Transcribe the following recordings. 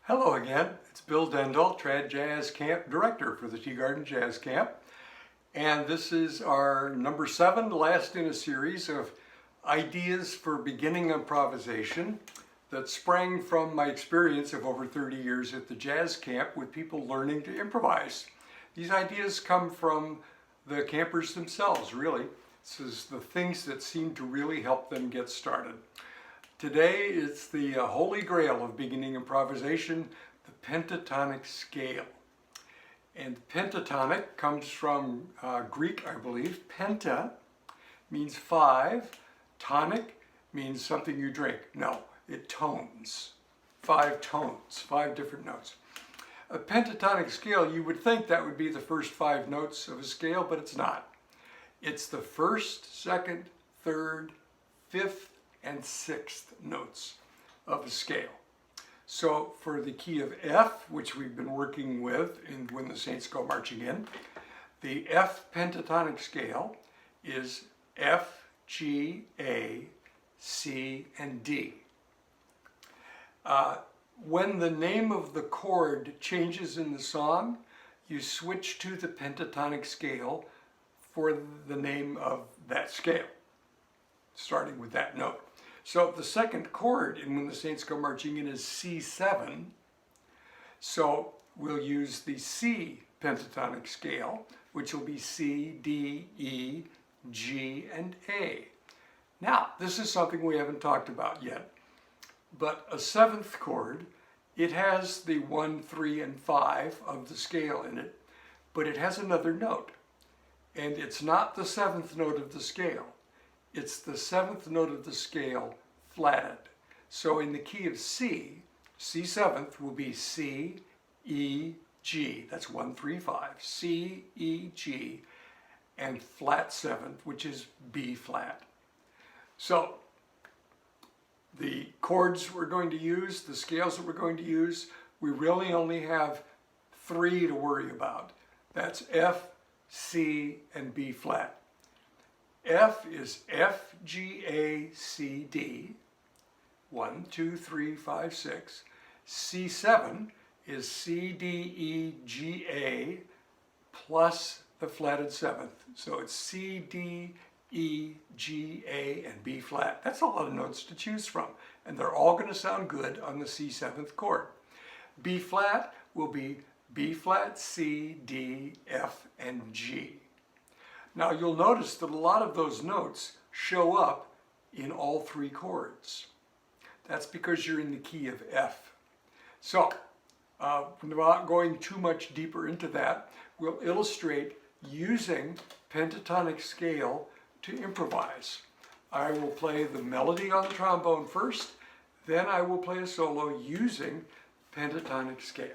Hello again, it's Bill Dendle, Trad Jazz Camp Director for the Teagarden Jazz Camp. And this is our number 7, last in a series of ideas for beginning improvisation that sprang from my experience of over 30 years at the jazz camp with people learning to improvise. These ideas come from the campers themselves, really. This is the things that seem to really help them get started. Today it's the holy grail of beginning improvisation, the pentatonic scale. And pentatonic comes from Greek, I believe. Penta means 5. Tonic means something you drink. No, it tones. 5 tones, 5 different notes. A pentatonic scale, you would think that would be the first 5 notes of a scale, but it's not. It's the 1st, 2nd, 3rd, 5th, and 6th notes of a scale. So for the key of F, which we've been working with in When the Saints Go Marching In, the F pentatonic scale is F, G, A, C, and D. When the name of the chord changes in the song, you switch to the pentatonic scale for the name of that scale, starting with that note. So the second chord in When the Saints Go Marching In is C7. So we'll use the C pentatonic scale, which will be C, D, E, G, and A. Now, this is something we haven't talked about yet, but a 7th chord, it has the 1, 3, and 5 of the scale in it, but it has another note, and it's not the 7th note of the scale. It's the 7th note of the scale flatted. So in the key of C, C7th will be C, E, G. That's 1, 3, 5. C, E, G, and flat 7th, which is B flat. So the chords we're going to use, the scales that we're going to use, we really only have 3 to worry about. That's F, C, and B flat. F is F, G, A, C, D, 1, 2, 3, 5, 6. C7 is C, D, E, G, A plus the flatted 7th. So it's C, D, E, G, A, and B flat. That's a lot of notes to choose from, and they're all going to sound good on the C7th chord. B flat will be B flat, C, D, F, and G. Now you'll notice that a lot of those notes show up in all 3 chords. That's because you're in the key of F. So, without going too much deeper into that, we'll illustrate using pentatonic scale to improvise. I will play the melody on the trombone first, then I will play a solo using pentatonic scale.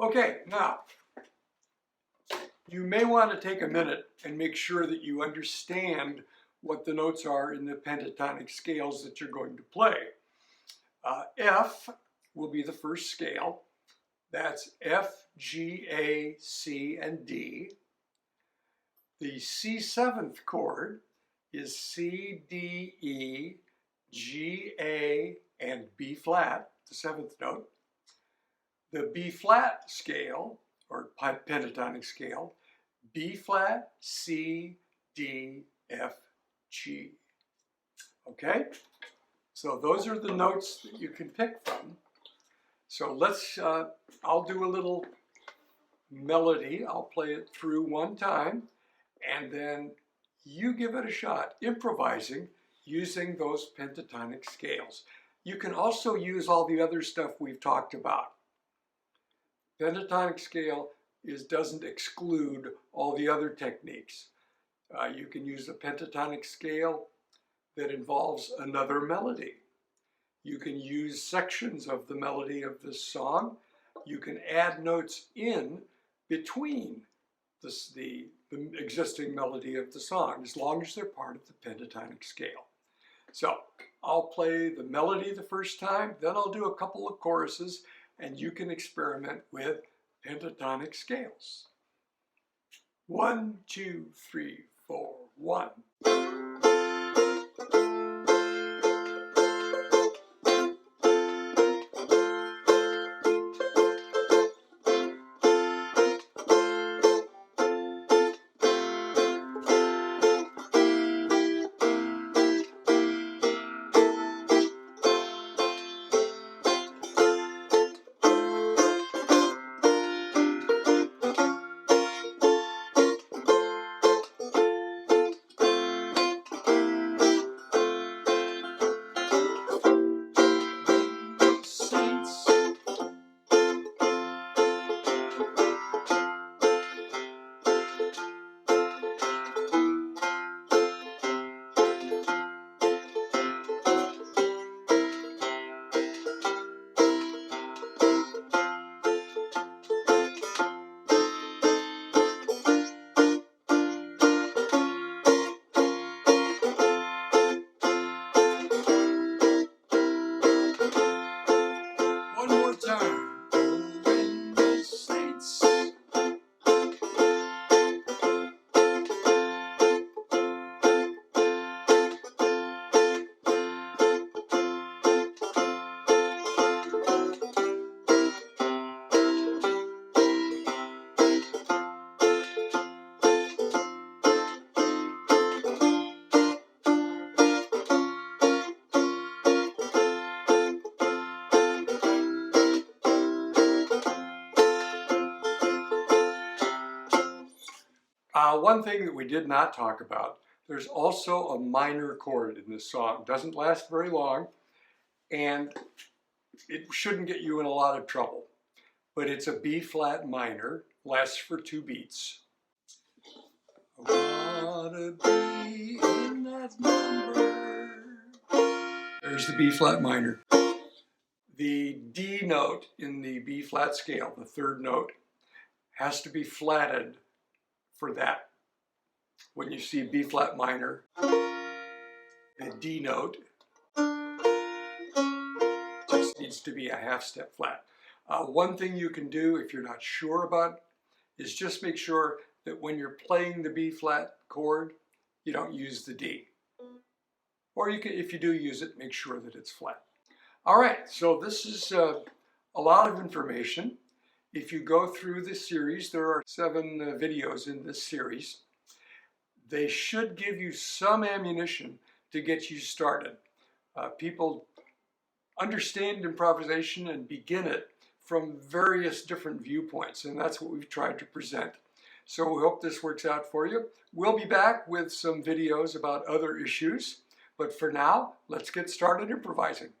Okay, now, you may want to take a minute and make sure that you understand what the notes are in the pentatonic scales that you're going to play. F will be the first scale. That's F, G, A, C, and D. The C7th chord is C, D, E, G, A, and B flat, the 7th note. The B flat scale, or pentatonic scale, B flat, C, D, F, G. Okay? So those are the notes that you can pick from. So I'll do a little melody. I'll play it through one time, and then you give it a shot, improvising using those pentatonic scales. You can also use all the other stuff we've talked about. Pentatonic scale doesn't exclude all the other techniques. You can use a pentatonic scale that involves another melody. You can use sections of the melody of this song. You can add notes in between the existing melody of the song, as long as they're part of the pentatonic scale. So I'll play the melody the first time, then I'll do a couple of choruses, and you can experiment with pentatonic scales. 1, 2, 3, 4, 1. One thing that we did not talk about, there's also a minor chord in this song. It doesn't last very long, and it shouldn't get you in a lot of trouble. But it's a B flat minor, lasts for 2 beats. I wanna be in that number. There's the B flat minor. The D note in the B flat scale, the 3rd note, has to be flatted for that. When you see B flat minor, the D note just needs to be a half step flat. One thing you can do if you're not sure about is just make sure that when you're playing the B flat chord, you don't use the D. Or you can, if you do use it, make sure that it's flat. All right, so this is a lot of information. If you go through this series, there are 7 videos in this series. They should give you some ammunition to get you started. People understand improvisation and begin it from various different viewpoints, and that's what we've tried to present. So we hope this works out for you. We'll be back with some videos about other issues, but for now, let's get started improvising.